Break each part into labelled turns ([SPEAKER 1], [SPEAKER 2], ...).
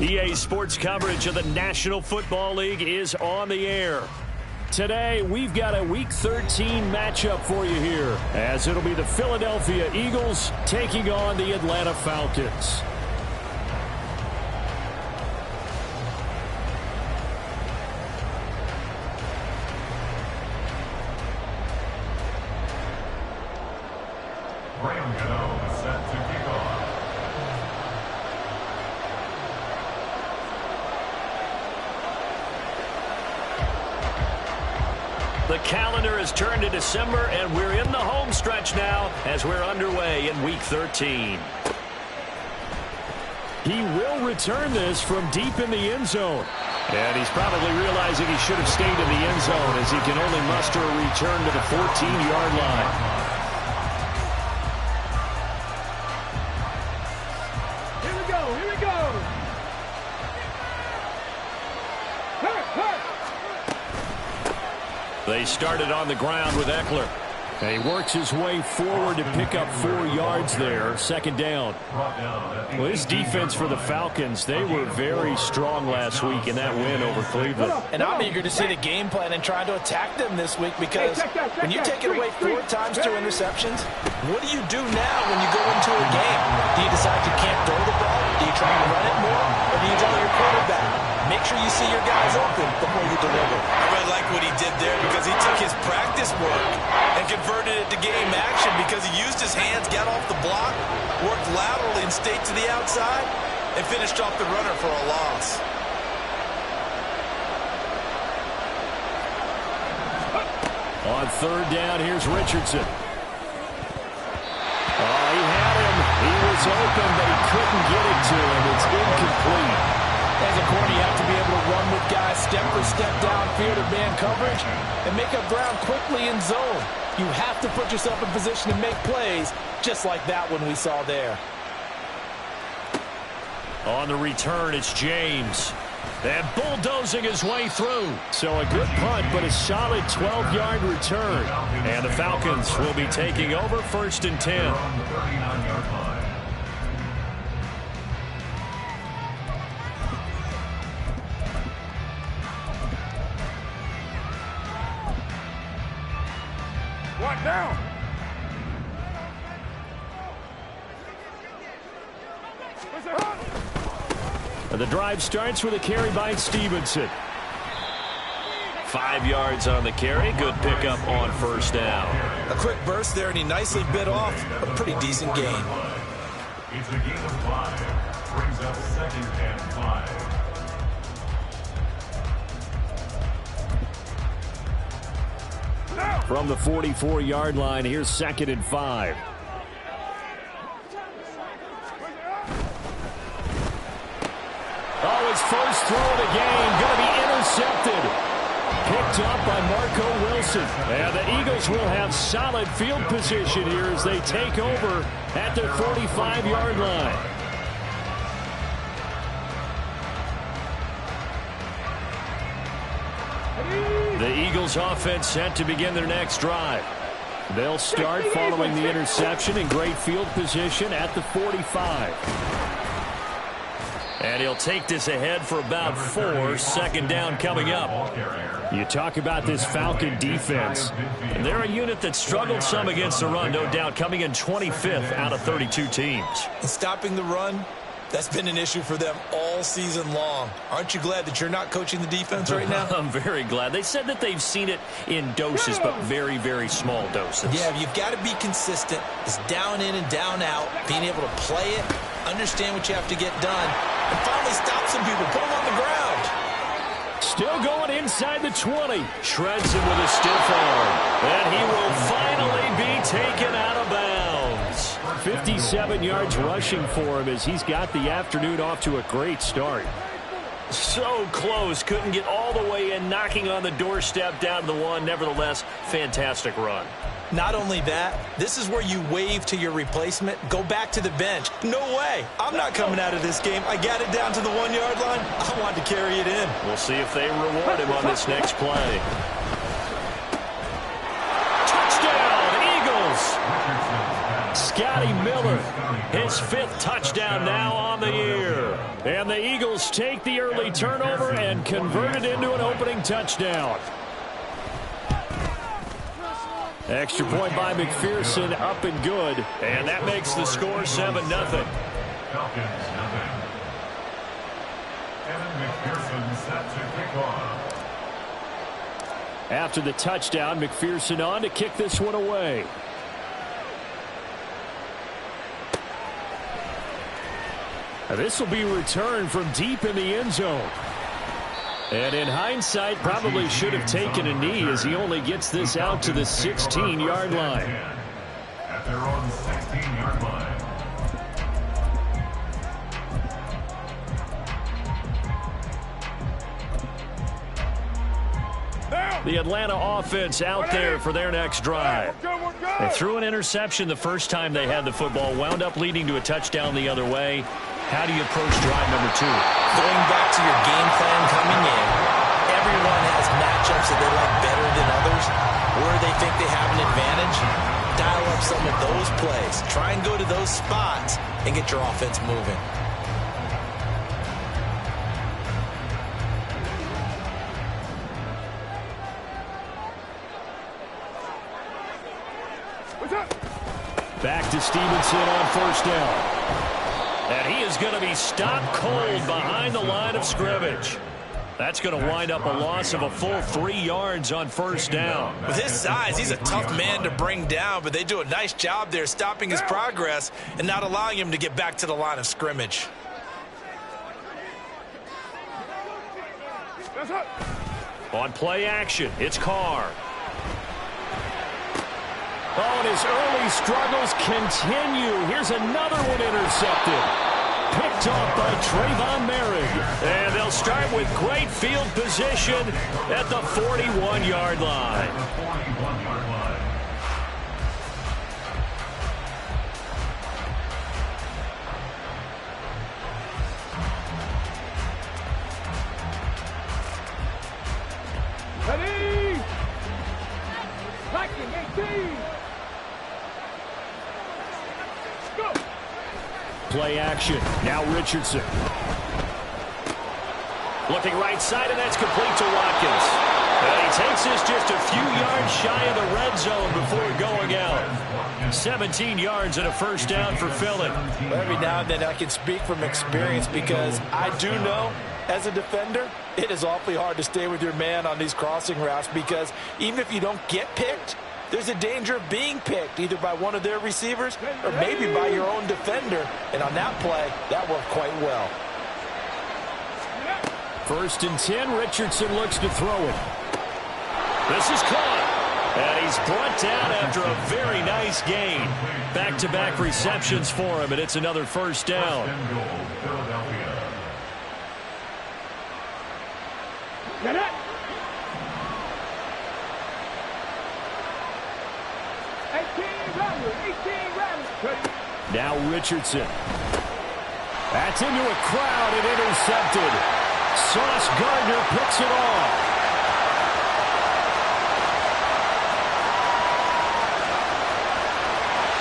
[SPEAKER 1] EA Sports coverage of the National Football League is on the air. Today, we've got a Week 13 matchup for you here, as it'll be the Philadelphia Eagles taking on the Atlanta Falcons.
[SPEAKER 2] Set to kick off.
[SPEAKER 1] The calendar has turned to December, and we're in the home stretch now as we're underway in Week 13. He will return this from deep in the end zone. And he's probably realizing he should have stayed in the end zone as he can only muster a return to the 14-yard line. They started on the ground with Eckler. And he works his way forward to pick up 4 yards there. Second down. Well, his defense for the Falcons, they were very strong last week in that win over Cleveland.
[SPEAKER 3] And I'm eager to see the game plan and try to attack them this week, because when you take it away 4 times through interceptions, what do you do now when you go into a game? Do you decide you can't throw the ball? Do you try to run it more? Or do you tell your quarterback, make sure you see your guys open before you deliver?
[SPEAKER 4] I really like what he did there, because he took his practice work and converted it to game action, because he used his hands, got off the block, worked laterally and stayed to the outside, and finished off the runner for a loss.
[SPEAKER 1] On third down, here's Richardson. Oh, he had him. He was open, but he couldn't get it to him. It's incomplete.
[SPEAKER 3] As a corner, you have to be able to run with guys step for step downfield in man coverage and make up ground quickly in zone. You have to put yourself in position to make plays, just like that one we saw there.
[SPEAKER 1] On the return, it's James. And bulldozing his way through. So a good punt, but a solid 12-yard return. And the Falcons will be taking over 1st and 10.
[SPEAKER 2] What now?
[SPEAKER 1] The drive starts with a carry by Stevenson. 5 yards on the carry. Good pickup on 1st down.
[SPEAKER 4] A quick burst there, and he nicely bit off a pretty decent gain.
[SPEAKER 2] It's a gain of 5. Brings up 2nd and 5.
[SPEAKER 1] From the 44-yard line, here's 2nd and 5. Oh, his first throw of the game, going to be intercepted. Picked up by Marco Wilson. And the Eagles will have solid field position here as they take over at their 45-yard line. The Eagles offense set to begin their next drive. They'll start following the interception in great field position at the 45. And he'll take this ahead for about 4. Second down coming up. You talk about this Falcon defense. And they're a unit that struggled some against the run, no doubt, coming in 25th out of 32 teams.
[SPEAKER 4] And stopping the run, that's been an issue for them all season long. Aren't you glad that you're not coaching the defense right now?
[SPEAKER 1] I'm very glad. They said that they've seen it in doses, but very, very small doses.
[SPEAKER 4] Yeah, you've got to be consistent. It's down in and down out, being able to play it, understand what you have to get done, and finally stop some people, put them on the ground.
[SPEAKER 1] Still going inside the 20. Shreds him with a stiff arm. And he will finally be taken out of bounds. 57 yards rushing for him as he's got the afternoon off to a great start. So close. Couldn't get all the way in, knocking on the doorstep down to the 1. Nevertheless, fantastic run.
[SPEAKER 4] Not only that, this is where you wave to your replacement, go back to the bench. No way. I'm not coming out of this game. I got it down to the 1-yard line. I wanted to carry it in.
[SPEAKER 1] We'll see if they reward him on this next play. Touchdown, Eagles! Scotty Miller, his 5th touchdown now on the year. And the Eagles take the early turnover and convert it into an opening touchdown. Extra point by McPherson, up and good. And that makes the score 7-0.
[SPEAKER 2] Falcons, nothing. Kevin McPherson set to kick off.
[SPEAKER 1] After the touchdown, McPherson on to kick this one away. This will be returned from deep in the end zone. And in hindsight, probably should have taken a knee as he only gets this out to the 16-yard line.
[SPEAKER 2] At their own 16-yard line.
[SPEAKER 1] The Atlanta offense out there for their next drive. They threw an interception the first time they had the football, wound up leading to a touchdown the other way. How do you approach drive number 2?
[SPEAKER 3] Going back to your game plan coming in, everyone has matchups that they like better than others. Where they think they have an advantage, dial up some of those plays. Try and go to those spots and get your offense moving.
[SPEAKER 1] Back to Stevenson on first down. And he is going to be stopped cold behind the line of scrimmage. That's going to wind up a loss of a full 3 yards on first down.
[SPEAKER 3] With his size, he's a tough man to bring down, but they do a nice job there stopping his progress and not allowing him to get back to the line of scrimmage.
[SPEAKER 1] On play action, it's Carr. Oh, and his early struggles continue. Here's another one intercepted. Picked off by Trayvon Merrick. And they'll start with great field position at the 41-yard line.
[SPEAKER 2] 41-yard line.
[SPEAKER 5] Ready? Viking 18. Go.
[SPEAKER 1] Play action. Now Richardson. Looking right side, and that's complete to Watkins. And he takes this just a few yards shy of the red zone before going out. 17 yards and a first down for Pflf.
[SPEAKER 3] Every now and then I can speak from experience because I do know as a defender, it is awfully hard to stay with your man on these crossing routes because even if you don't get picked, there's a danger of being picked either by one of their receivers or maybe by your own defender. And on that play, that worked quite well.
[SPEAKER 1] 1st and 10, Richardson looks to throw it. This is caught. And he's brought down after a very nice gain. Back-to-back receptions for him, and it's another first down.
[SPEAKER 2] First and goal, Philadelphia.
[SPEAKER 5] Get it. 18 rounds.
[SPEAKER 1] Now Richardson. That's into a crowd and intercepted. Sauce Gardner picks it off.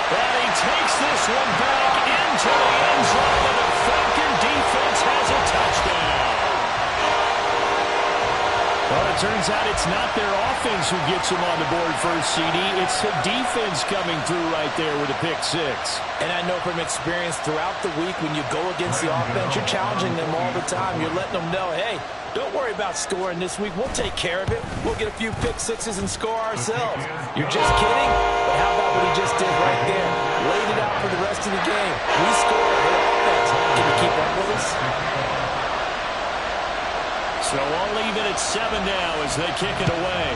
[SPEAKER 1] And he takes this one back into the end zone, and the Falcon defense has a touchdown. Well, it turns out it's not their offense who gets them on the board first, CD. It's the defense coming through right there with a pick 6.
[SPEAKER 3] And I know from experience throughout the week when you go against the offense, you're challenging them all the time. You're letting them know, hey, don't worry about scoring this week. We'll take care of it. We'll get a few pick 6s and score ourselves. You're just kidding? But how about what he just did right there? Laid it out for the rest of the game. We scored. Hey, offense. Can you keep up with us?
[SPEAKER 1] So I'll leave it at 7 now as they kick it away.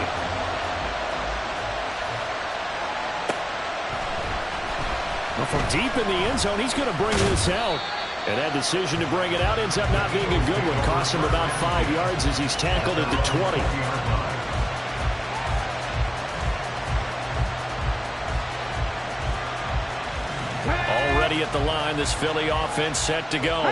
[SPEAKER 1] Well, from deep in the end zone, he's going to bring this out. And that decision to bring it out ends up not being a good one. Costs him about 5 yards as he's tackled at the 20. Already at the line, this Philly offense set to go.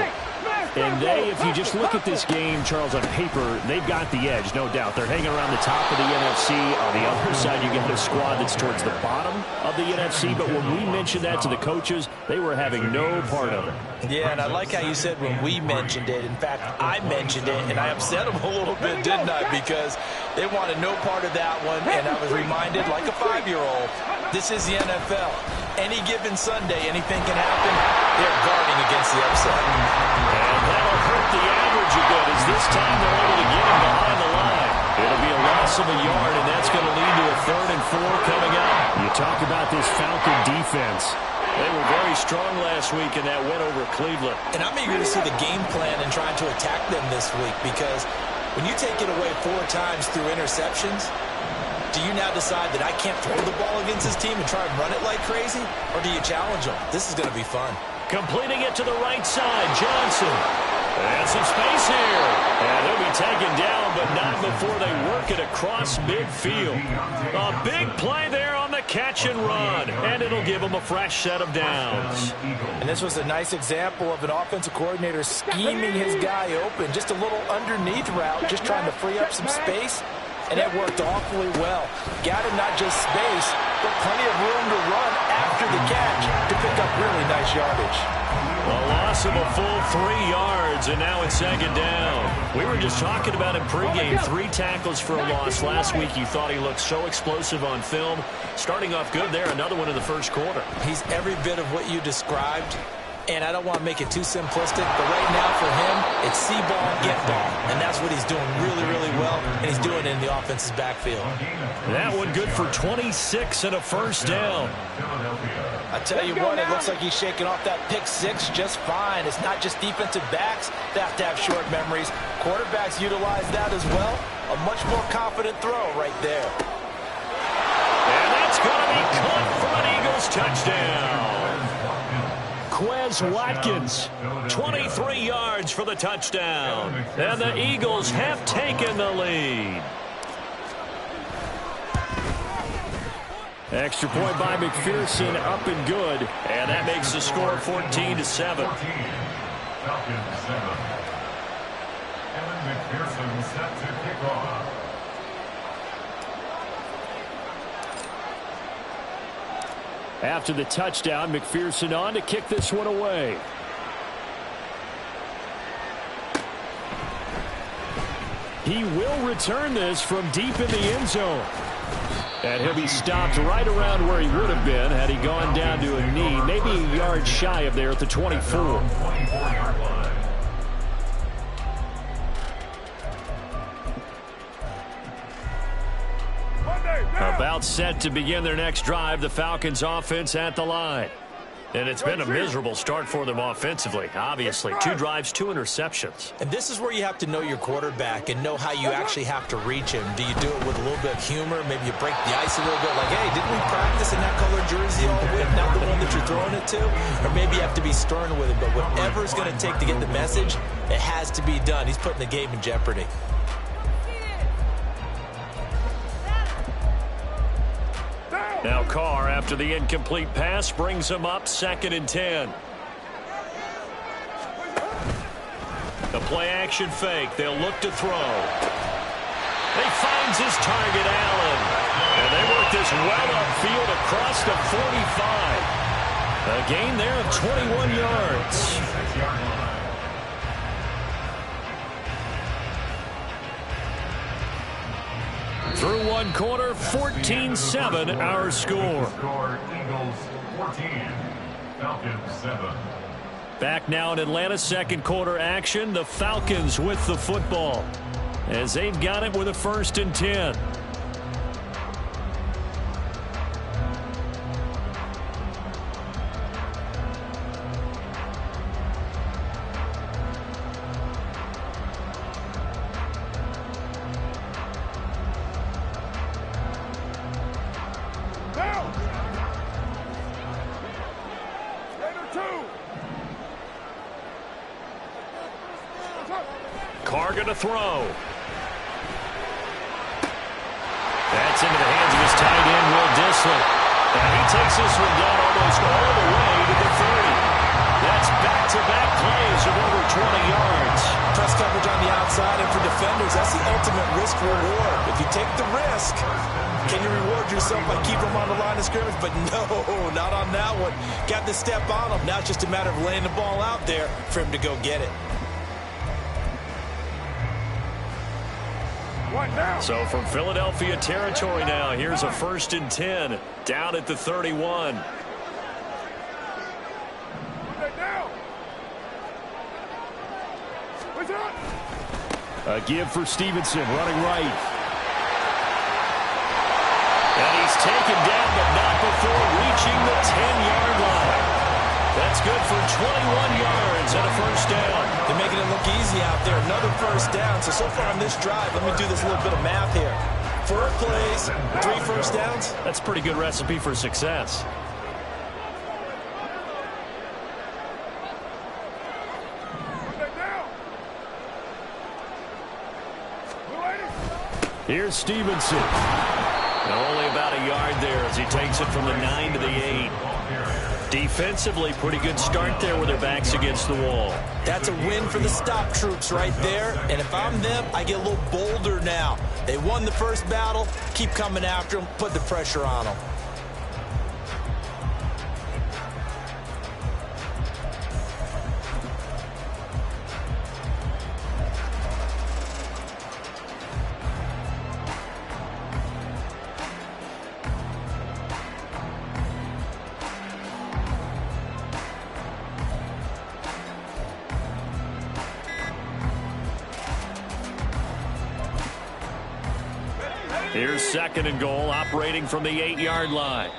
[SPEAKER 1] And they, if you just look at this game, Charles, on paper, they've got the edge, no doubt. They're hanging around the top of the NFC. On the other side, you got a squad that's towards the bottom of the NFC. But when we mentioned that to the coaches, they were having no part of it.
[SPEAKER 3] Yeah, and I like how you said when we mentioned it. In fact, I mentioned it, and I upset them a little bit, didn't I? Because they wanted no part of that one, and I was reminded, like a 5-year-old, this is the NFL. Any given Sunday, anything can happen. They're guarding against the upset.
[SPEAKER 1] And that'll hurt the average a bit, as this time they're able to get him behind the line. It'll be a loss of a yard, and that's going to lead to a 3rd and 4 coming up. You talk about this Falcon defense. They were very strong last week in that win over Cleveland.
[SPEAKER 3] And I'm eager to see the game plan and trying to attack them this week, because when you take it away 4 times through interceptions, do you now decide that I can't throw the ball against this team and try and run it like crazy? Or do you challenge them? This is going to be fun.
[SPEAKER 1] Completing it to the right side, Johnson. And some space here. And he'll be taken down, but not before they work it across midfield. A big play there on the catch and run. And it'll give them a fresh set of downs.
[SPEAKER 3] And this was a nice example of an offensive coordinator scheming his guy open. Just a little underneath route, just trying to free up some space. And it worked awfully well. Got him not just space, but plenty of room to run after the catch to pick up really nice yardage.
[SPEAKER 1] A loss of a full 3 yards, and now it's 2nd down. We were just talking about him pregame. 3 tackles for a loss. Last week you thought he looked so explosive on film. Starting off good there, another one in the first quarter.
[SPEAKER 3] He's every bit of what you described. And I don't want to make it too simplistic, but right now for him, it's see ball, get ball. And that's what he's doing really, really well, and he's doing it in the offense's backfield.
[SPEAKER 1] That one good for 26 and a first down.
[SPEAKER 3] I tell you what, it looks like he's shaking off that pick 6 just fine. It's not just defensive backs that have to have short memories. Quarterbacks utilize that as well. A much more confident throw right there.
[SPEAKER 1] And that's going to be caught for an Eagles touchdown. Quez Watkins, 23 yards for the touchdown. And the Eagles have taken the lead. Extra point by McPherson, up and good. And that makes the score 14-7.
[SPEAKER 2] 14, Falcons 7. Evan McPherson set to kick off.
[SPEAKER 1] After the touchdown, McPherson on to kick this one away. He will return this from deep in the end zone. And he'll be stopped right around where he would have been had he gone down to a knee, maybe a yard shy of there at the 24.
[SPEAKER 2] 24-yard line.
[SPEAKER 1] About set to begin their next drive, the Falcons offense at the line. And it's been a miserable start for them offensively, obviously. 2 drives, 2 interceptions.
[SPEAKER 3] And this is where you have to know your quarterback and know how you actually have to reach him. Do you do it with a little bit of humor? Maybe you break the ice a little bit, like, hey, didn't we practice in that color jersey all week, not the one that you're throwing it to? Or maybe you have to be stern with him. But whatever it's going to take to get the message, it has to be done. He's putting the game in jeopardy.
[SPEAKER 1] Now Carr, after the incomplete pass, brings him up 2nd and 10. The play-action fake. They'll look to throw. He finds his target, Allen. And they work this well upfield across the 45. A gain there of 21 yards. Through 1 quarter, 14-7 our score.
[SPEAKER 2] Eagles 14, Falcons 7.
[SPEAKER 1] Back now in Atlanta, 2nd quarter action. The Falcons with the football as they've got it with a 1st and 10. Carr going to throw. That's into the hands of his tight end, Will Dissly. And he takes this one down almost all the way to the 30. That's back-to-back plays of over yards.
[SPEAKER 3] Press coverage on the outside, and for defenders, that's the ultimate risk reward. If you take the risk, can you reward yourself by keeping them on the line of scrimmage? But no, not on that one. Got the step on him. Now it's just a matter of laying the ball out there for him to go get it.
[SPEAKER 1] So from Philadelphia territory now, here's a 1st and 10 down at the 31. A give for Stevenson, running right. And he's taken down, but not before reaching the 10-yard line. That's good for 21 yards and a 1st down.
[SPEAKER 3] They're making it look easy out there. Another 1st down. So far on this drive, let me do this little bit of math here. 4 plays, 3 1st downs.
[SPEAKER 1] That's a pretty good recipe for success. Here's Stevenson. Only about a yard there as he takes it from the 9 to the 8. Defensively, pretty good start there with their backs against the wall.
[SPEAKER 3] That's a win for the stop troops right there. And if I'm them, I get a little bolder now. They won the first battle. Keep coming after them. Put the pressure on them.
[SPEAKER 1] Here's 2nd and goal, operating from the 8-yard line.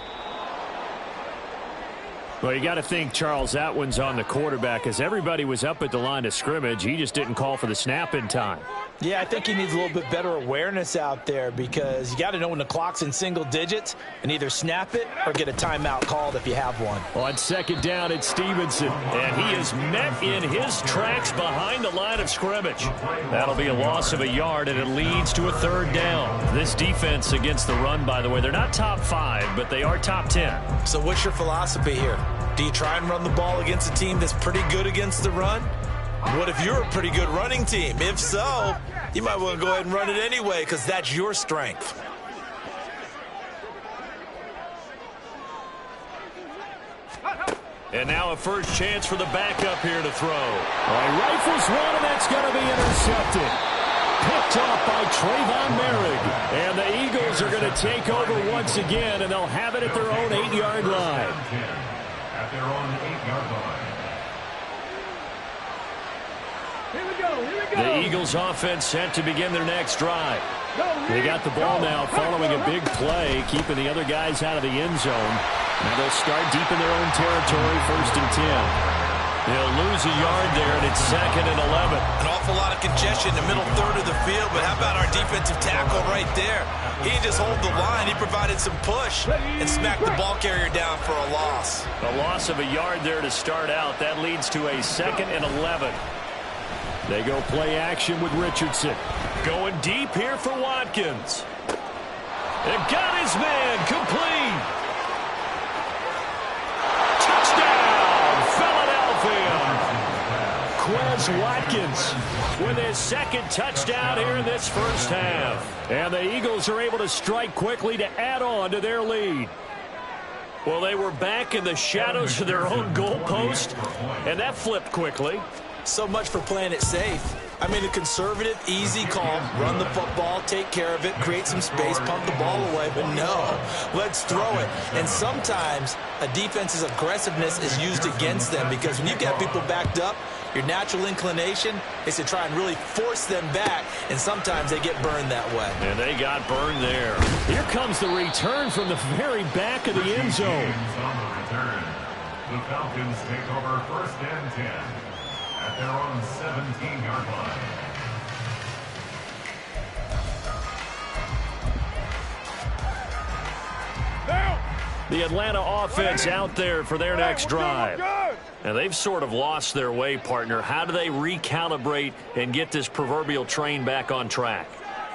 [SPEAKER 1] Well, you got to think, Charles, that one's on the quarterback as everybody was up at the line of scrimmage. He just didn't call for the snap in time.
[SPEAKER 3] Yeah, I think he needs a little bit better awareness out there because you got to know when the clock's in single digits and either snap it or get a timeout called if you have one.
[SPEAKER 1] On 2nd down, it's Stevenson, and he is met in his tracks behind the line of scrimmage. That'll be a loss of a yard, and it leads to a 3rd down. This defense against the run, by the way, they're not top 5, but they are top 10.
[SPEAKER 3] So what's your philosophy here? Do you try and run the ball against a team that's pretty good against the run? What if you're a pretty good running team? If so, you might want to go ahead and run it anyway because that's your strength.
[SPEAKER 1] And now a first chance for the backup here to throw. Rifles one, and that's going to be intercepted. Picked off by Trayvon Merrick. And the Eagles are going to take over once again, and they'll have it at their own 8-yard line.
[SPEAKER 2] At their own 8-yard line.
[SPEAKER 1] The Eagles offense set to begin their next drive. They got the ball now following a big play, keeping the other guys out of the end zone. Now they'll start deep in their own territory, 1st and 10. They'll lose a yard there, and it's 2nd and 11.
[SPEAKER 3] An awful lot of congestion in the middle third of the field, but how about our defensive tackle right there? He didn't just hold the line. He provided some push and smacked the ball carrier down for a loss.
[SPEAKER 1] A loss of a yard there to start out. That leads to a 2nd and 11. They go play action with Richardson. Going deep here for Watkins. They've got his man complete. Touchdown, Philadelphia. Quez Watkins with his 2nd touchdown here in this first half. And the Eagles are able to strike quickly to add on to their lead. Well, they were back in the shadows of their own goalpost, and that flipped quickly.
[SPEAKER 3] So much for playing it safe. I mean, a conservative, easy call, run the football, take care of it, create some space, pump the ball away. But no, let's throw it. And sometimes a defense's aggressiveness is used against them because when you've got people backed up, your natural inclination is to try and really force them back, and sometimes they get burned that way.
[SPEAKER 1] And they got burned there. Here comes the return from the very back of the end zone.
[SPEAKER 2] On the return, the Falcons take over 1st and 10 at their own 17-yard line.
[SPEAKER 1] The Atlanta offense out there for their next drive. And they've sort of lost their way, partner. How do they recalibrate and get this proverbial train back on track?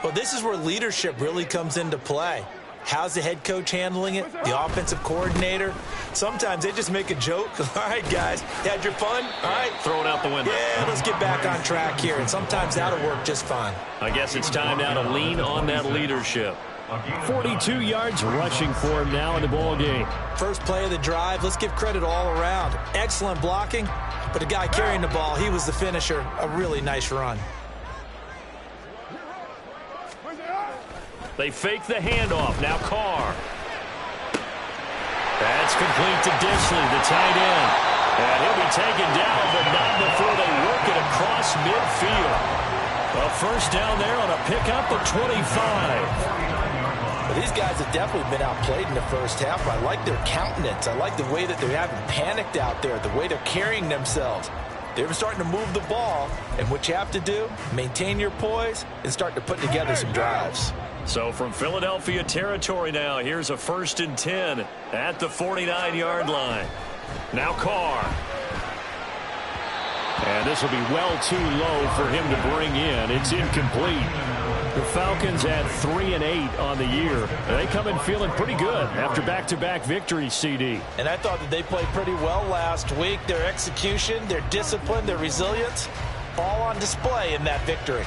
[SPEAKER 3] Well, this is where leadership really comes into play. How's the head coach handling it? The offensive coordinator? Sometimes they just make a joke. All right, guys, you had your fun? All right.
[SPEAKER 1] Throw it out the window.
[SPEAKER 3] Yeah, let's get back on track here, and sometimes that'll work just fine.
[SPEAKER 1] I guess it's time now to lean on that leadership. 42 yards rushing for him now in the ball game.
[SPEAKER 3] First play of the drive, let's give credit all around. Excellent blocking, but the guy carrying the ball, he was the finisher. A really nice run.
[SPEAKER 1] They fake the handoff. Now Carr. That's complete to Disley, the tight end. And he'll be taken down, but not before they work it across midfield. A first down there on a pickup of 25.
[SPEAKER 3] Well, these guys have definitely been outplayed in the first half. I like their countenance. I like the way that they haven't panicked out there, the way they're carrying themselves. They're starting to move the ball, and what you have to do, maintain your poise and start to put together some drives.
[SPEAKER 1] So from Philadelphia territory now, here's a 1st and 10 at the 49-yard line. Now Carr. And this will be well too low for him to bring in. It's incomplete. The Falcons at 3-8 on the year. They come in feeling pretty good after back-to-back victories, CD.
[SPEAKER 3] And I thought that they played pretty well last week. Their execution, their discipline, their resilience, all on display in that victory.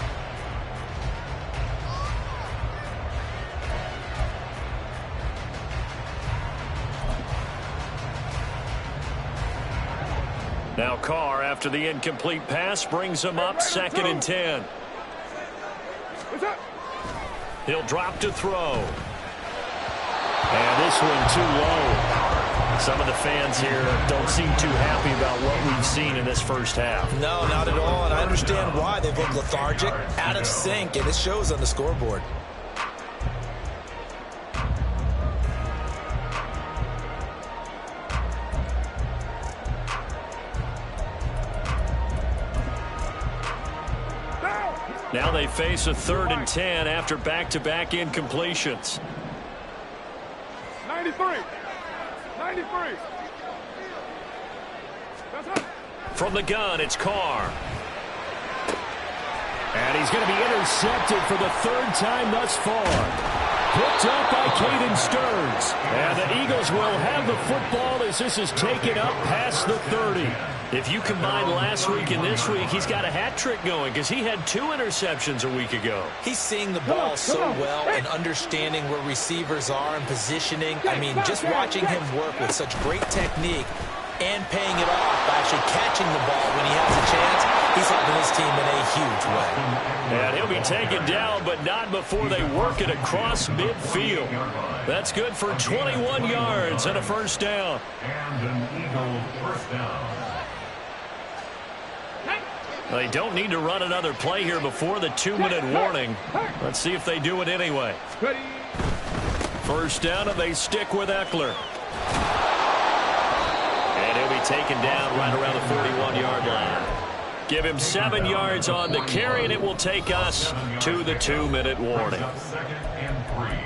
[SPEAKER 1] Now Carr, after the incomplete pass, brings him up 2nd and 10. He'll drop to throw. And this one too low. Some of the fans here don't seem too happy about what we've seen in this first half.
[SPEAKER 3] No, not at all, and I understand why. They've looked lethargic, out of sync, and it shows on the scoreboard.
[SPEAKER 1] Now they face a 3rd and 10 after back-to-back incompletions.
[SPEAKER 5] 93.
[SPEAKER 1] From the gun, it's Carr. And he's going to be intercepted for the 3rd time thus far. Picked up by Caden Stearns. And the Eagles will have the football as this is taken up past the 30. If you combine last week and this week, he's got a hat trick going because he had 2 interceptions a week ago.
[SPEAKER 3] He's seeing the ball so well and understanding where receivers are and positioning. I mean, just watching him work with such great technique and paying it off by actually catching the ball when he has a chance, he's helping his team in a huge way.
[SPEAKER 1] And he'll be taken down, but not before they work it across midfield. That's good for 21 yards and a first down.
[SPEAKER 2] And an Eagle first down.
[SPEAKER 1] They don't need to run another play here before the 2-minute warning. Let's see if they do it anyway. First down, and they stick with Eckler. And he'll be taken down right around the 41-yard line. Give him 7 yards on the carry, and it will take us to the 2-minute warning.
[SPEAKER 2] 2nd and 3.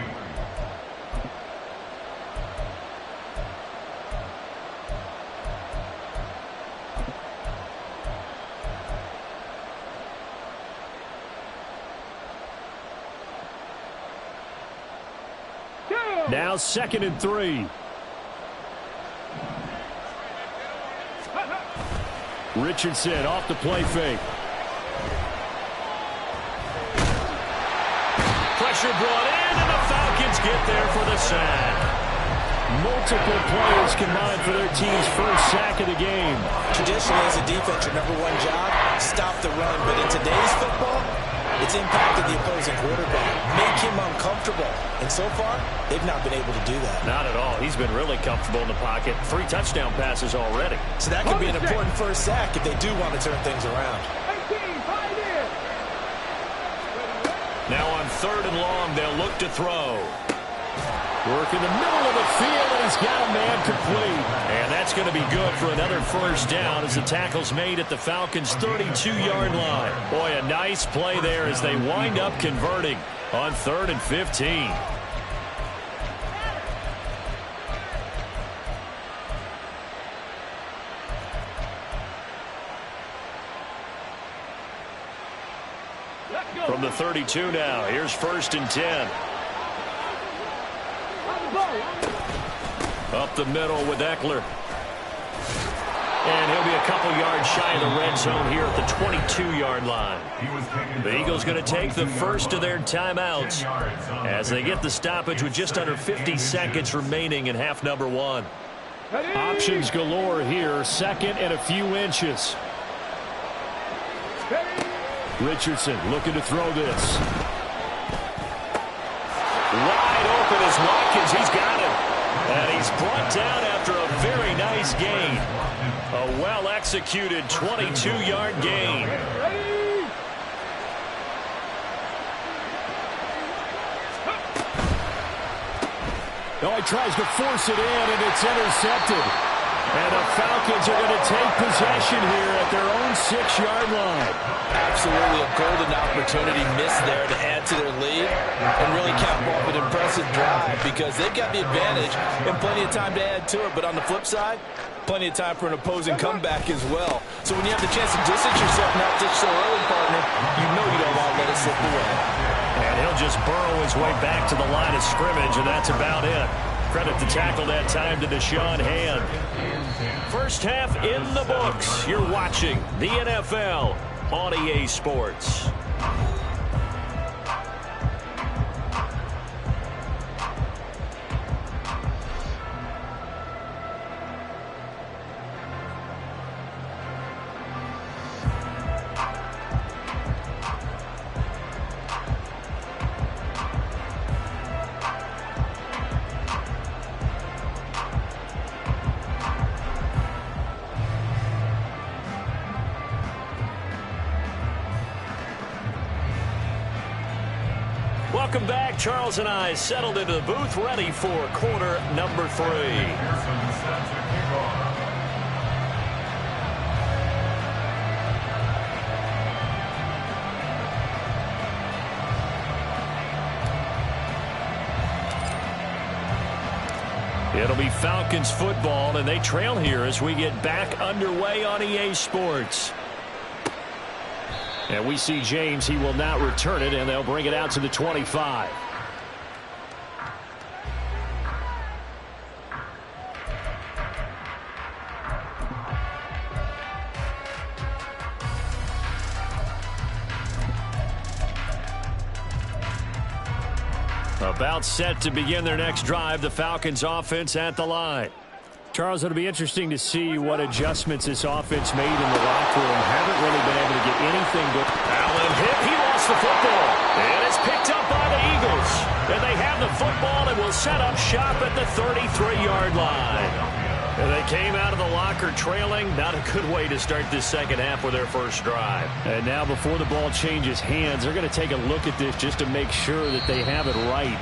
[SPEAKER 1] Now 2nd and 3. Richardson off the play fake. Pressure brought in, and the Falcons get there for the sack. Multiple players combined for their team's first sack of the game.
[SPEAKER 3] Traditionally, as a defense, your #1 job, stop the run. But in today's football, it's impacted the opposing quarterback, make him uncomfortable. And so far, they've not been able to do that.
[SPEAKER 1] Not at all. He's been really comfortable in the pocket. 3 touchdown passes already.
[SPEAKER 3] So that could be an important first sack if they do want to turn things around.
[SPEAKER 5] 18, find in.
[SPEAKER 1] Now on 3rd and long, they'll look to throw. Work in the middle of the field, and he's got a man complete. And that's going to be good for another first down as the tackle's made at the Falcons' 32-yard line. Boy, a nice play there as they wind up converting on 3rd and 15. From the 32 now, here's 1st and 10. Up the middle with Eckler. And he'll be a couple yards shy of the red zone here at the 22-yard line. The Eagles going to take the first of their timeouts as they get the stoppage with just under 50 seconds remaining in half number one. Options galore here, second and a few inches. Richardson looking to throw this. Wide open is Watkins. He's got him. And he's brought down after a very nice gain. A well-executed 22-yard gain. Oh, he tries to force it in, and it's intercepted. And the Falcons are going to take possession here at their own 6-yard line.
[SPEAKER 3] Absolutely a golden opportunity missed there to add to their lead and really cap off an impressive drive because they've got the advantage and plenty of time to add to it. But on the flip side, plenty of time for an opposing comeback as well. So when you have the chance to distance yourself not just so early, partner, you know you don't want to let it slip away.
[SPEAKER 1] And he'll just burrow his way back to the line of scrimmage, and that's about it. Credit the tackle that time to Deshaun Hand. First half in the books. You're watching the NFL on EA Sports. Welcome back. Charles and I settled into the booth, ready for quarter number 3. It'll be Falcons football, and they trail here as we get back underway on EA Sports. And we see James. He will not return it, and they'll bring it out to the 25. About set to begin their next drive. The Falcons offense at the line. Charles, it'll be interesting to see what adjustments this offense made in the locker room. Haven't really been able to get anything good. Allen hit. He lost the football. And it's picked up by the Eagles. And they have the football and will set up shop at the 33-yard line. And they came out of the locker trailing. Not a good way to start this second half with their first drive. And now before the ball changes hands, they're going to take a look at this just to make sure that they have it right.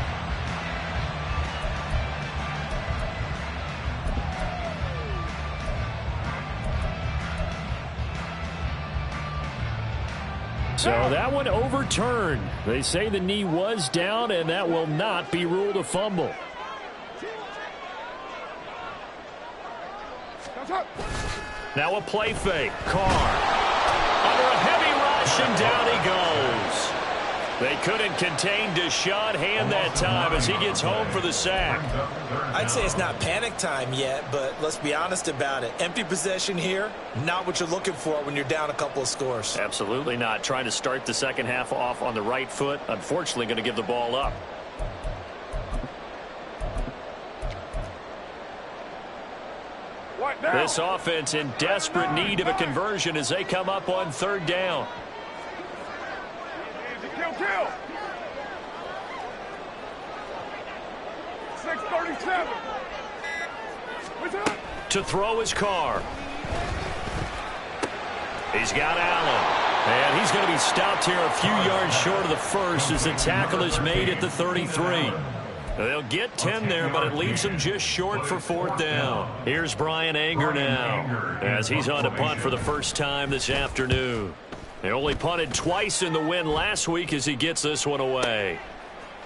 [SPEAKER 1] So that one overturned. They say the knee was down, and that will not be ruled a fumble. Now a play fake. Carr. Under a heavy rush, and down he goes. They couldn't contain Deshaun Hand that time as he gets home for the sack.
[SPEAKER 3] I'd say it's not panic time yet, but let's be honest about it. Empty possession here, not what you're looking for when you're down a couple of scores.
[SPEAKER 1] Absolutely not. Trying to start the second half off on the right foot. Unfortunately, going to give the ball up. This offense in desperate need of a conversion as they come up on third down.
[SPEAKER 5] Kill. 6:37.
[SPEAKER 1] To throw his Carr. He's got Allen. And he's going to be stopped here a few yards short of the first as the tackle is made at the 33. They'll get 10 there, but it leaves them just short for fourth down. Here's Brian Anger now as he's on to punt for the first time this afternoon. They only punted twice in the win last week as he gets this one away.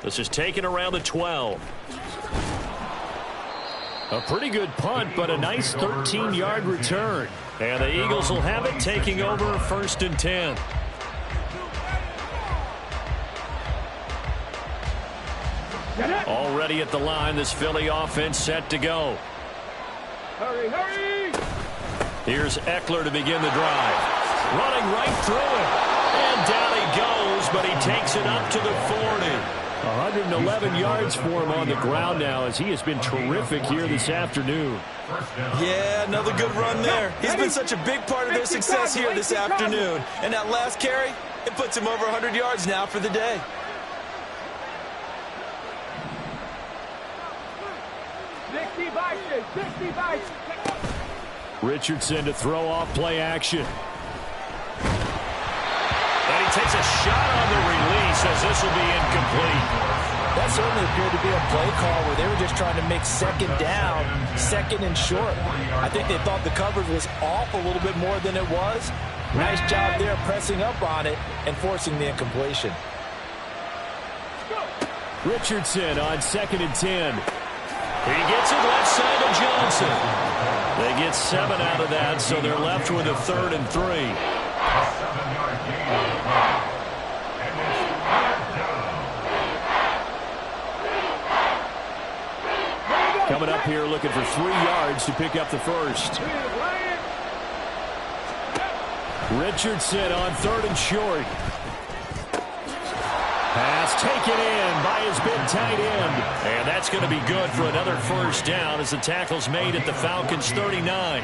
[SPEAKER 1] This is taken around the 12. A pretty good punt, but a nice 13-yard return. And the Eagles will have it, taking over first and 10. Already at the line, this Philly offense set to go.
[SPEAKER 5] Hurry, hurry!
[SPEAKER 1] Here's Eckler to begin the drive. Running right through it. And down he goes, but he takes it up to the 40. 111 yards for him on the ground now as he has been terrific here this afternoon.
[SPEAKER 4] Yeah, another good run there. He's been such a big part of their success here this afternoon. And that last carry, it puts him over 100 yards now for the day.
[SPEAKER 1] Richardson to throw off play action. And he takes a shot on the release as this will be incomplete.
[SPEAKER 3] That certainly appeared to be a play call where they were just trying to make second down, second and short. I think they thought the coverage was off a little bit more than it was. Nice job there pressing up on it and forcing the incompletion.
[SPEAKER 1] Richardson on 2nd and 10. He gets it left side to Johnson. They get 7 out of that, so they're left with a 3rd and 3.
[SPEAKER 2] A 7-yard gain on the play. And it's third down.
[SPEAKER 1] Coming up here looking for 3 yards to pick up the first. Richardson on 3rd and short. Pass taken in by his big tight end. And that's going to be good for another first down as the tackle's made at the Falcons' 39.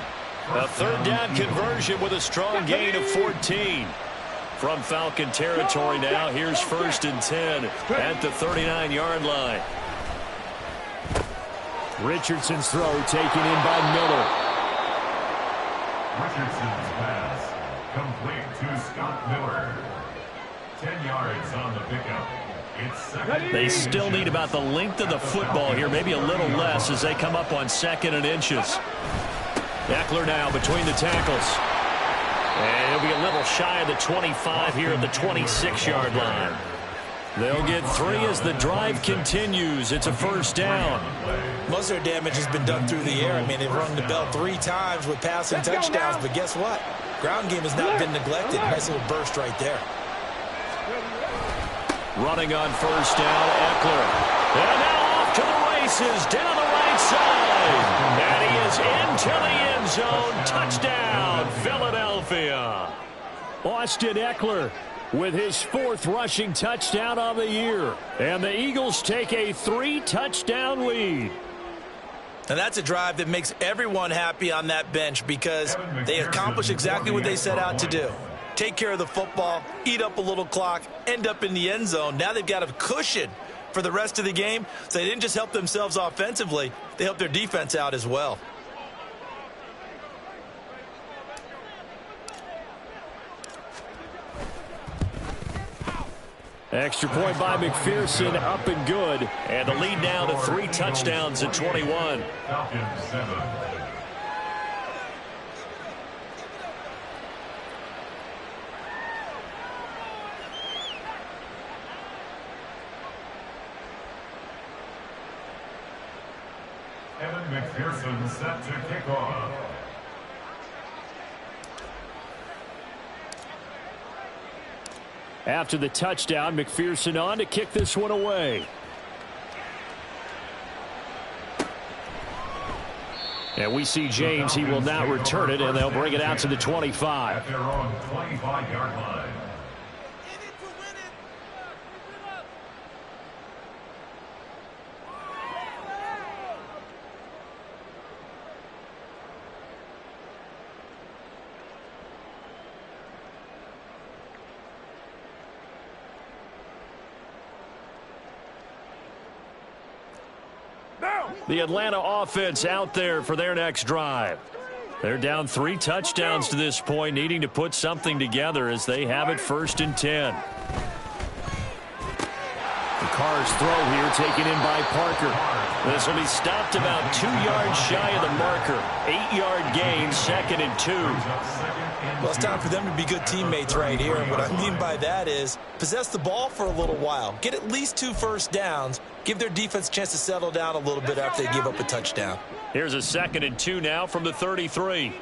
[SPEAKER 1] A 3rd down conversion with a strong gain of 14. From Falcon territory now, here's 1st and 10 at the 39-yard line. Richardson's throw taken in by Miller.
[SPEAKER 2] Richardson's pass complete to Scott Miller. 10 yards on the pickup. It's second.
[SPEAKER 1] They still need about the length of the football here, maybe a little less as they come up on 2nd and inches. Eckler now between the tackles. And he'll be a little shy of the 25 here at the 26-yard line. They'll get 3 as the drive continues. It's a first down.
[SPEAKER 3] Most of their damage has been done through the air. I mean, they've rung the bell 3 times with passing touchdowns, but guess what? Ground game has not been neglected. Nice little burst right there.
[SPEAKER 1] Running on first down, Eckler. And now off to the races, down the right side. And he is into the end zone. Touchdown, Philadelphia. Austin Eckler with his 4th rushing touchdown of the year. And the Eagles take a 3-touchdown lead.
[SPEAKER 3] And that's a drive that makes everyone happy on that bench because they accomplish exactly what they set out to do. Take care of the football, eat up a little clock, end up in the end zone. Now they've got a cushion for the rest of the game. So they didn't just help themselves offensively, they helped their defense out as well.
[SPEAKER 1] Extra point by McPherson, up and good. And the lead now to 3 touchdowns at 21.
[SPEAKER 2] Falcons 7. Evan McPherson set to kick off.
[SPEAKER 1] After the touchdown, McPherson on to kick this one away. And we see James, he will not return it, and they'll bring it out to the 25.
[SPEAKER 2] At their own 25-yard line.
[SPEAKER 1] The Atlanta offense out there for their next drive. They're down 3 touchdowns to this point, needing to put something together as they have it 1st and 10. The Carr's throw here taken in by Parker. This will be stopped about 2 yards shy of the marker. 8-yard gain, 2nd and 2.
[SPEAKER 3] Well, it's time for them to be good teammates right here. And what I mean by that is possess the ball for a little while. Get at least 2 first downs. Give their defense a chance to settle down a little bit after they give up a touchdown.
[SPEAKER 1] Here's a 2nd and 2 now from the 33.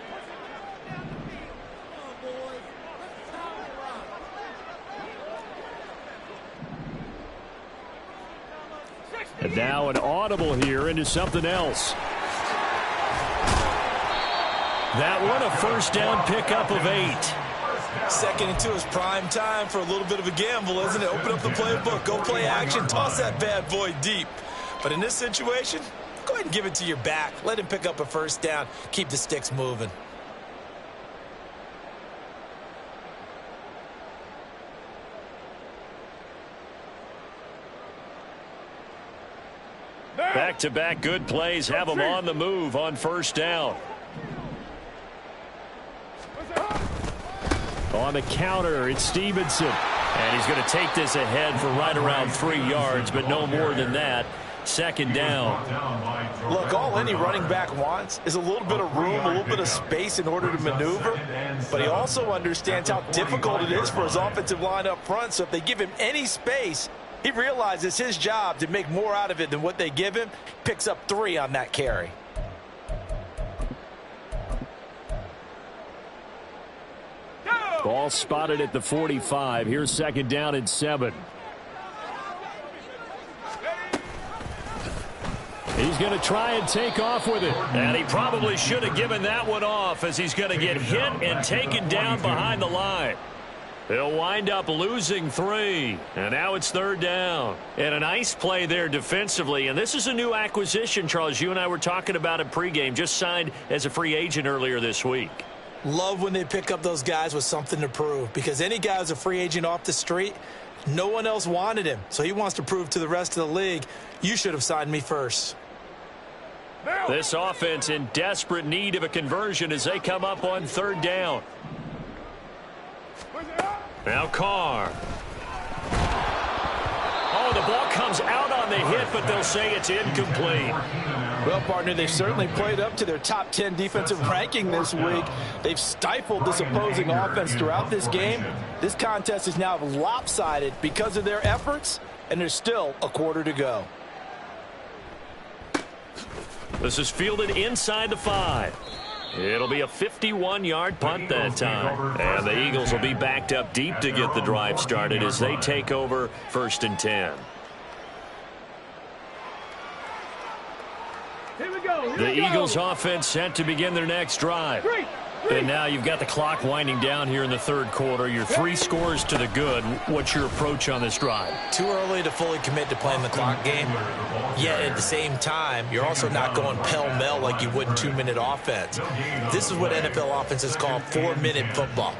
[SPEAKER 1] And now an audible here into something else. That one a first down pickup of 8.
[SPEAKER 4] Second and 2 is prime time for a little bit of a gamble, isn't it? Open up the playbook, go play action, toss that bad boy deep. But in this situation, go ahead and give it to your back. Let him pick up a first down. Keep the sticks moving.
[SPEAKER 1] Back-to-back good plays have them on the move on first down. On the counter, it's Stevenson. And he's going to take this ahead for right around 3 yards, but no more than that. Second down.
[SPEAKER 3] Look, all any running back wants is a little bit of room, a little bit of space in order to maneuver. But he also understands how difficult it is for his offensive line up front. So if they give him any space, he realizes his job to make more out of it than what they give him. Picks up 3 on that carry.
[SPEAKER 1] Ball spotted at the 45. Here's second down and 7. He's going to try and take off with it. And he probably should have given that one off, as he's going to get hit and taken down behind the line. He'll wind up losing 3. And now it's third down. And a nice play there defensively. And this is a new acquisition, Charles. You and I were talking about it pregame. Just signed as a free agent earlier this week.
[SPEAKER 3] Love when they pick up those guys with something to prove, because any guy who's a free agent off the street, no one else wanted him. So he wants to prove to the rest of the league, you should have signed me first.
[SPEAKER 1] This offense in desperate need of a conversion as they come up on third down. Now Carr. Oh, the ball comes out on the hit, but they'll say it's incomplete.
[SPEAKER 3] Well, partner, they've certainly played up to their top 10 defensive ranking this week. They've stifled this opposing offense throughout this game. This contest is now lopsided because of their efforts, and there's still a quarter to go.
[SPEAKER 1] This is fielded inside the 5. It'll be a 51-yard punt that time. And the Eagles will be backed up deep to get the drive started as they take over first and 10. The Eagles offense set to begin their next drive. And now you've got the clock winding down here in the third quarter. You're 3 scores to the good. What's your approach on this drive?
[SPEAKER 3] Too early to fully commit to playing the clock game. Yet at the same time, you're also not going pell-mell like you would in 2-minute offense. This is what NFL offenses call 4-minute football.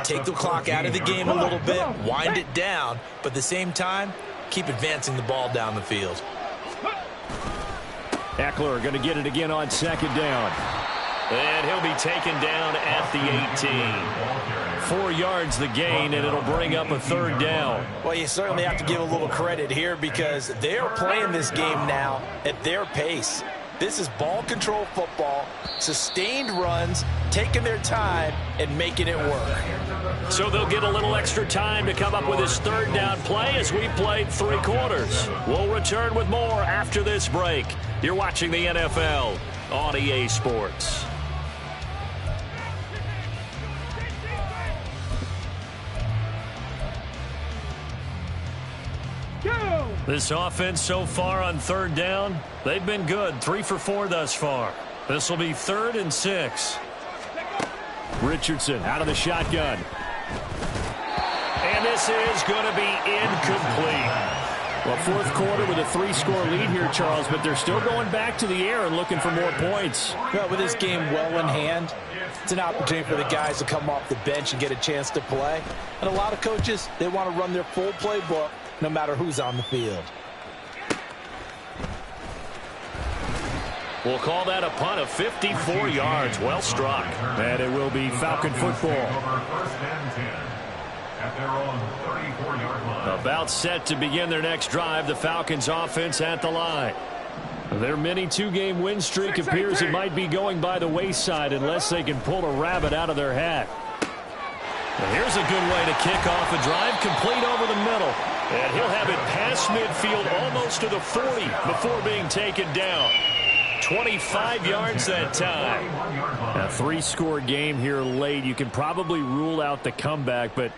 [SPEAKER 3] Take the clock out of the game a little bit, wind it down, but at the same time, keep advancing the ball down the field.
[SPEAKER 1] Eckler going to get it again on second down. And he'll be taken down at the 18. 4 yards the gain, and it'll bring up a third down.
[SPEAKER 3] Well, you certainly have to give a little credit here because they're playing this game now at their pace. This is ball control football, sustained runs, taking their time, and making it work.
[SPEAKER 1] So they'll get a little extra time to come up with his third down play as we played 3 quarters. We'll return with more after this break. You're watching the NFL on EA Sports. This offense so far on third down, they've been good. 3 for 4 thus far. This will be 3rd and 6. Richardson out of the shotgun. And this is going to be incomplete. Well, fourth quarter with a 3-score lead here, Charles, but they're still going back to the air and looking for more points.
[SPEAKER 3] Well, with this game well in hand, it's an opportunity for the guys to come off the bench and get a chance to play. And a lot of coaches, they want to run their full playbook no matter who's on the field.
[SPEAKER 1] We'll call that a punt of 54 yards. Well struck. And it will be Falcon football. About set to begin their next drive. The Falcons offense at the line. Their mini 2-game win streak appears it might be going by the wayside unless they can pull a rabbit out of their hat. And here's a good way to kick off a drive, complete over the middle. And he'll have it past midfield almost to the 40 before being taken down. 25 yards that time. A 3-score game here late. You can probably rule out the comeback, but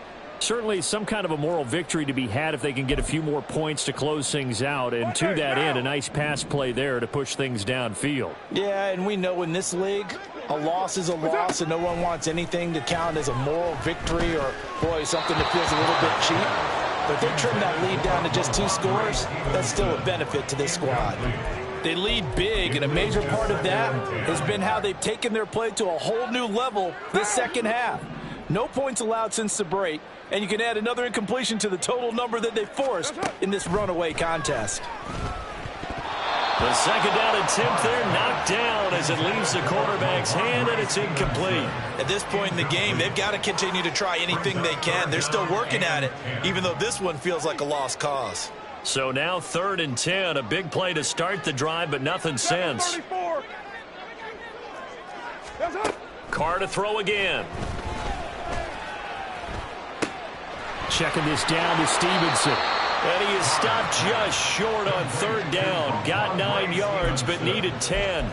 [SPEAKER 1] Certainly some kind of a moral victory to be had if they can get a few more points to close things out. And to that end, a nice pass play there to push things downfield.
[SPEAKER 3] Yeah, and we know in this league, a loss is a loss, and no one wants anything to count as a moral victory or, boy, something that feels a little bit cheap. But if they trim that lead down to just 2 scores, that's still a benefit to this squad. They lead big, and a major part of that has been how they've taken their play to a whole new level this second half. No points allowed since the break, and you can add another incompletion to the total number that they forced in this runaway contest.
[SPEAKER 1] The second down attempt there knocked down as it leaves the quarterback's hand, and it's incomplete.
[SPEAKER 4] At this point in the game, they've got to continue to try anything they can. They're still working at it, even though this one feels like a lost cause.
[SPEAKER 1] So now 3rd and 10, a big play to start the drive, but nothing since. Carr to throw again. Checking this down to Stevenson. And he is stopped just short on 3rd down. Got 9 yards, but needed 10.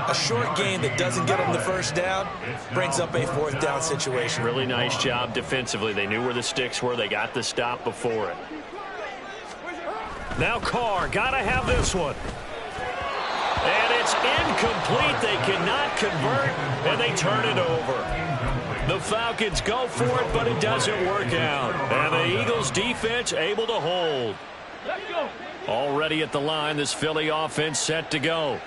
[SPEAKER 4] A short gain that doesn't get them the first down brings up a 4th down situation.
[SPEAKER 1] Really nice job defensively. They knew where the sticks were. They got the stop before it. Now Carr, got to have this one. And it's incomplete. They cannot convert, and they turn it over. The Falcons go for it, but it doesn't work out. And the Eagles defense able to hold. Already at the line, this Philly offense set to go.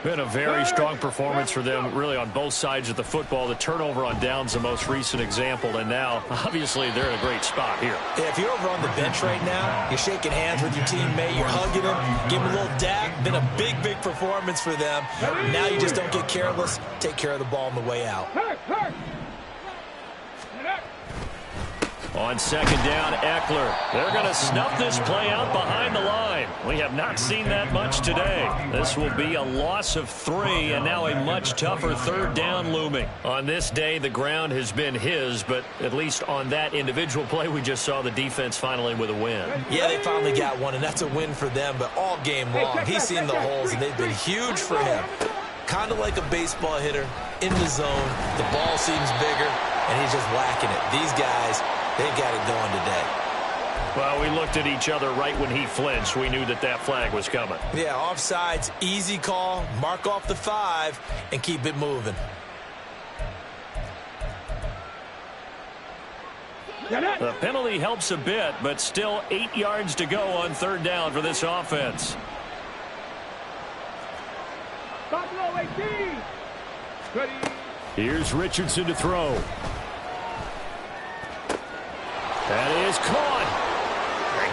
[SPEAKER 1] Been a very strong performance for them, really, on both sides of the football. The turnover on downs, the most recent example, and now, obviously, they're in a great spot here.
[SPEAKER 4] Yeah, if you're over on the bench right now, you're shaking hands with your teammate, you're hugging him, give him a little dap. Been a big, big performance for them. Now you just don't get careless. Take care of the ball on the way out.
[SPEAKER 1] On 2nd down, Eckler. They're going to snuff this play out behind the line. We have not seen that much today. This will be a loss of 3, and now a much tougher 3rd down looming. On this day, the ground has been his, but at least on that individual play, we just saw the defense finally with a win.
[SPEAKER 4] Yeah, they finally got one, and that's a win for them, but all game long, he's seen the holes, and they've been huge for him. Kind of like a baseball hitter in the zone. The ball seems bigger, and he's just whacking it. These guys, they've got it going today.
[SPEAKER 1] Well, we looked at each other right when he flinched. We knew that that flag was coming.
[SPEAKER 4] Yeah, offsides, easy call, mark off the 5, and keep it moving.
[SPEAKER 1] The penalty helps a bit, but still 8 yards to go on 3rd down for this offense. Here's Richardson to throw. That is caught.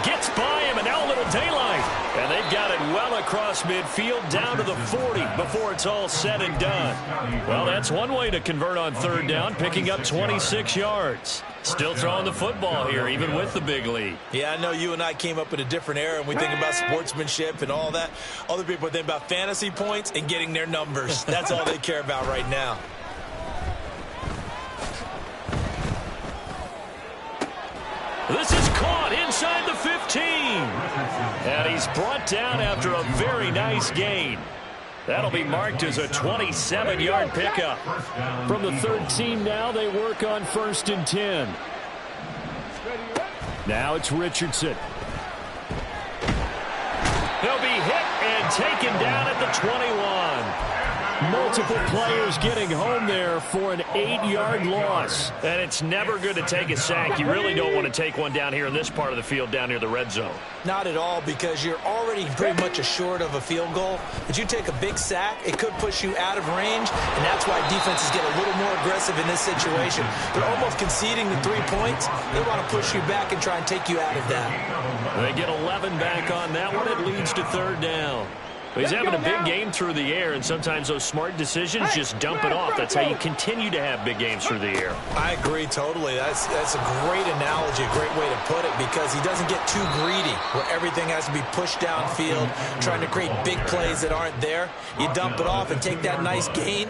[SPEAKER 1] Gets by him, and now a little daylight. And they've got it well across midfield down to the 40 before it's all said and done. Well, that's one way to convert on 3rd down, picking up 26 yards. Still throwing the football here, even with the big lead.
[SPEAKER 4] Yeah, I know you and I came up in a different era, and we think about sportsmanship and all that. Other people think about fantasy points and getting their numbers. That's all they care about right now.
[SPEAKER 1] This is caught inside the 15. And he's brought down after a very nice gain. That'll be marked as a 27-yard pickup. From the 13 now, they work on 1st and 10. Now it's Richardson. He'll be hit and taken down at the 21. Multiple players getting home there for an 8-yard loss. And it's never good to take a sack. You really don't want to take one down here in this part of the field, down near the red zone.
[SPEAKER 4] Not at all, because you're already pretty much assured of a field goal. But you take a big sack, it could push you out of range, and that's why defenses get a little more aggressive in this situation. They're almost conceding the 3 points. They want to push you back and try and take you out of that.
[SPEAKER 1] They get 11 back on that one. It leads to 3rd down. He's having a big game through the air, and sometimes those smart decisions just dump it off. That's how you continue to have big games through the air.
[SPEAKER 4] I agree totally. That's a great analogy, a great way to put it, because he doesn't get too greedy where everything has to be pushed downfield, trying to create big plays that aren't there. You dump it off and take that nice gain,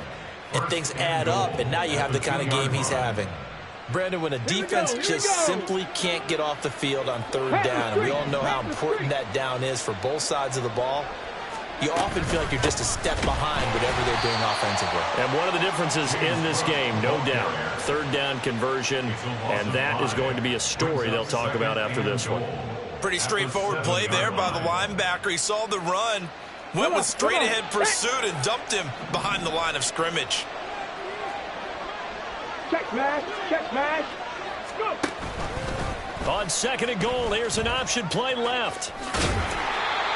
[SPEAKER 4] and things add up, and now you have the kind of game he's having. Brandon, when a defense just simply can't get off the field on 3rd down, and we all know how important that down is for both sides of the ball,
[SPEAKER 3] you often feel like you're just a step behind whatever they're doing offensively.
[SPEAKER 1] And one of the differences in this game, no doubt, third down conversion, and that is going to be a story they'll talk about after this one.
[SPEAKER 4] Pretty straightforward play there by the linebacker. He saw the run, went with straight-ahead pursuit, and dumped him behind the line of scrimmage.
[SPEAKER 5] Check smash, check smash. Go.
[SPEAKER 1] On second and goal, here's an option play left.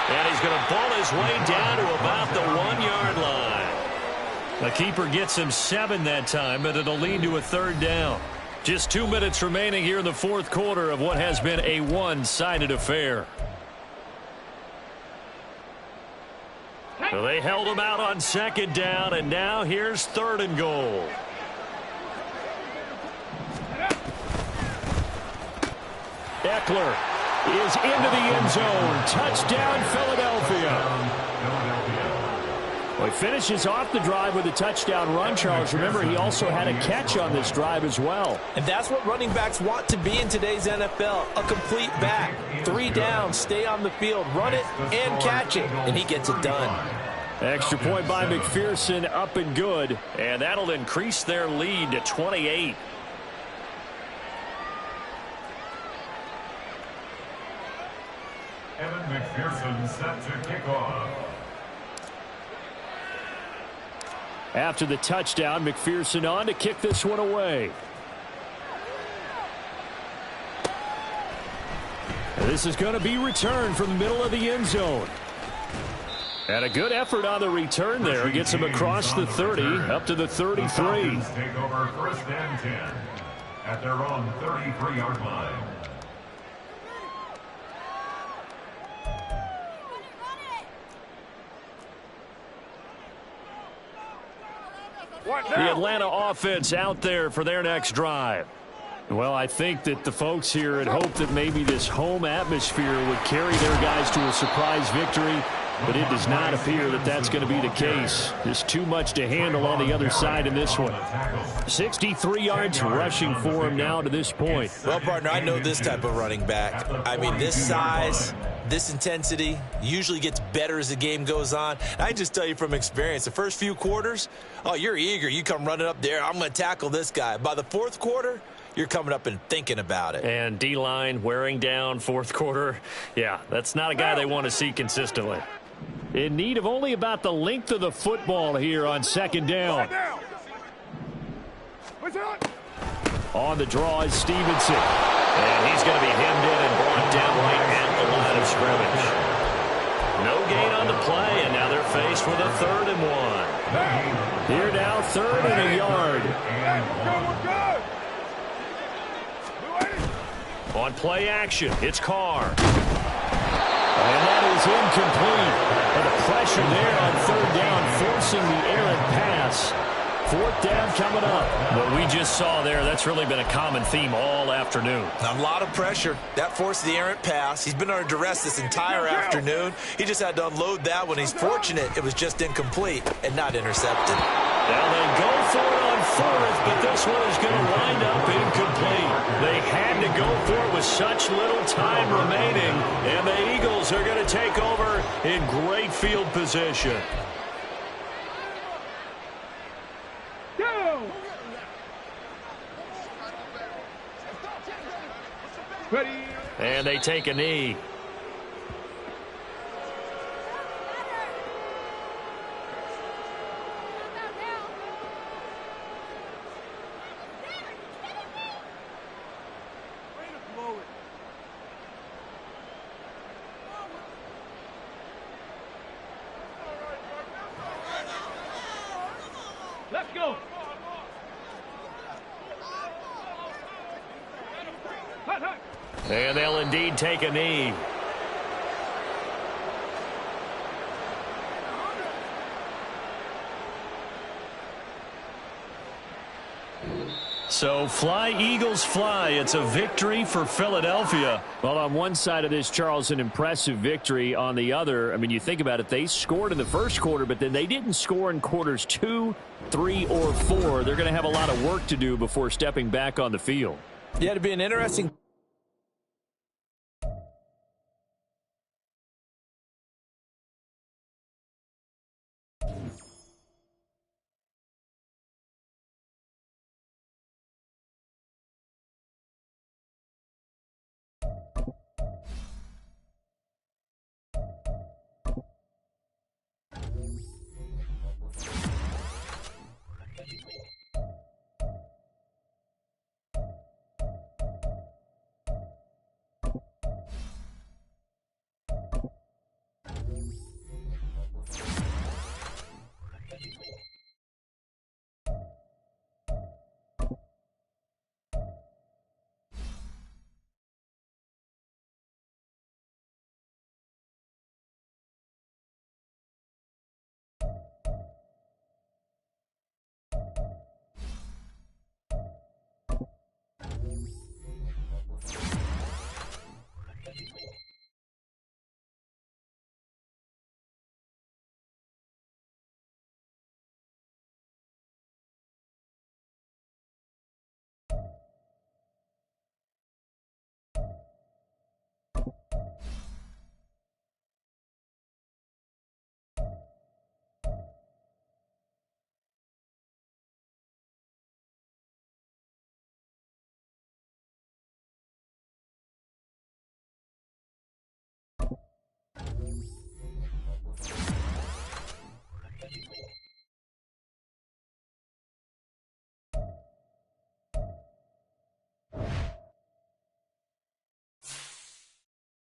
[SPEAKER 1] And he's going to ball his way down to about the 1-yard line. The keeper gets him 7 that time, but it'll lead to a third down. Just 2 minutes remaining here in the fourth quarter of what has been a one-sided affair. So they held him out on second down, and now here's third and goal. Eckler is into the end zone. Touchdown, Philadelphia. Well, he finishes off the drive with a touchdown run, Charles. Remember, he also had a catch on this drive as well.
[SPEAKER 3] And that's what running backs want to be in today's NFL, a complete back. 3 down, stay on the field, run it, and catch it, and he gets it done.
[SPEAKER 1] Extra point by McPherson, up and good, and that'll increase their lead to 28.
[SPEAKER 2] Evan McPherson set to kick off.
[SPEAKER 1] After the touchdown, McPherson on to kick this one away. This is going to be returned from the middle of the end zone. And a good effort on the return there. Gets him across the 30, up to the 33.
[SPEAKER 2] The Falcons take over first and 10 at their own 33-yard line.
[SPEAKER 1] The Atlanta offense out there for their next drive. Well, I think that the folks here had hoped that maybe this home atmosphere would carry their guys to a surprise victory, but it does not appear that that's going to be the case. There's too much to handle on the other side in this one. 63 yards rushing for him now to this point.
[SPEAKER 3] Well, partner, I know this type of running back. I mean, this size, this intensity usually gets better as the game goes on. I just tell you from experience, the first few quarters, oh, you're eager. You come running up there, I'm going to tackle this guy. By the fourth quarter, you're coming up and thinking about it.
[SPEAKER 1] And D-line wearing down fourth quarter. Yeah, that's not a guy they want to see consistently. In need of only about the length of the football here on second down. On the draw is Stevenson. And he's going to be hemmed in and brought down right at the line of scrimmage. No gain on the play, and now they're faced with a 3rd and 1. Here now, 3rd and a yard. On play action, it's Carr. And that is incomplete. And the pressure there on 3rd down, forcing the errant pass. 4th down coming up. What we just saw there, that's really been a common theme all afternoon.
[SPEAKER 3] A lot of pressure. That forced the errant pass. He's been under duress this entire afternoon. He just had to unload that one. He's fortunate it was just incomplete and not intercepted.
[SPEAKER 1] Now they go for it on 4th, but this one is going to wind up incomplete. They had to go for it with such little time remaining, and the Eagles are going to take over in great field position.
[SPEAKER 5] Ready.
[SPEAKER 1] And they take a knee.
[SPEAKER 5] Let's go.
[SPEAKER 1] And they'll indeed take a knee. So fly, Eagles, fly. It's a victory for Philadelphia. Well, on one side of this, Charles, an impressive victory. On the other, I mean, you think about it, they scored in the first quarter, but then they didn't score in quarters 2, 3, or 4. They're going to have a lot of work to do before stepping back on the field.
[SPEAKER 3] Yeah, it'd be an interesting